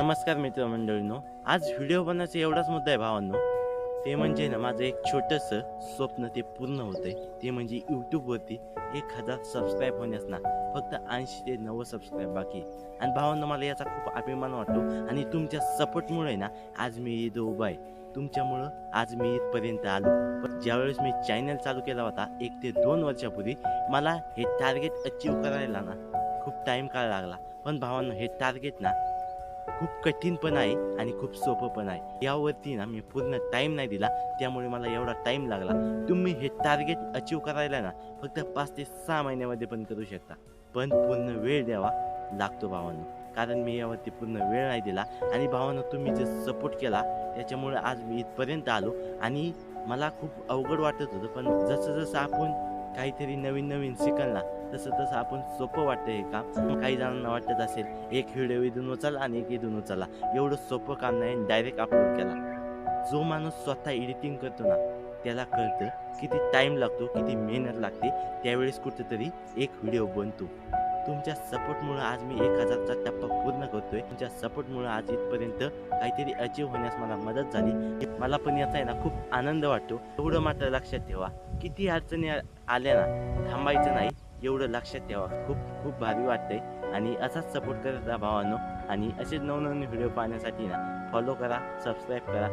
नमस्कार मित्रमंडळींनो, आज व्हिडिओ बनवायचा एवढाच मुद्दा आहे भावांनो. ते म्हणजे ना माझं एक छोटंसं स्वप्न ते पूर्ण होतंय. ते म्हणजे यूट्यूबवरती 1000 सबस्क्राईब होण्यास ना फक्त 80 ते 90 सबस्क्राईब बाकी आहे. आणि भावांनो, मला याचा खूप अभिमान वाटतो आणि तुमच्या सपोर्टमुळे ना आज मी इथं उभा आहे. तुमच्यामुळं आज मी इथपर्यंत आलो. पण ज्यावेळेस मी चॅनल चालू केला होता 1 ते 2 वर्षापूर्वी, मला हे टार्गेट अचीव करायला ना खूप टाईम काळ लागला. पण भावांनो, हे टार्गेट ना खूप कठीण पण आहे आणि खूप सोपं पण आहे. यावरती ना मी पूर्ण टाईम नाही दिला, त्यामुळे मला एवढा टाईम लागला. तुम्ही हे टार्गेट अचीव करायला ना फक्त 5 ते 6 महिन्यामध्ये पण करू शकता. पण पूर्ण वेळ द्यावा लागतो भावांनो. कारण मी यावरती पूर्ण वेळ नाही दिला आणि भावांनो, तुम्ही जे सपोर्ट केला त्याच्यामुळे आज मी इथपर्यंत आलो. आणि मला खूप अवघड वाटत होतं, पण जसं जसं आपण काहीतरी नवीन नवीन शिकाल ना तसं तसं आपण सोपं वाटतं हे काम. काही जणांना वाटत असेल एक व्हिडिओ इथून उचला आणि एक इथून उचला, एवढं सोपं काम नाही. डायरेक्ट अपलोड केला. जो माणूस स्वतः एडिटिंग करतो ना त्याला कळतं किती टाईम लागतो, किती मेहनत लागते. त्यावेळेस कुठेतरी एक व्हिडिओ बनतो. तुमच्या सपोर्टमुळं आज मी 1000चा टप्पा पूर्ण करतोय. तुमच्या सपोर्टमुळं आज इथपर्यंत काहीतरी अचीव होण्यास मला मदत झाली. मला पण याचा आहे ना खूप आनंद वाटतो. एवढं मात्र लक्षात ठेवा, किती अडचणी आल्या ना थांबायचं नाही, एवढं लक्षात ठेवा. खूप खूप भारी वाटतंय आणि असाच सपोर्ट करत राहा भावांनो. आणि असेच नवनवीन व्हिडिओ पाहण्यासाठी ना फॉलो करा, सबस्क्राईब करा.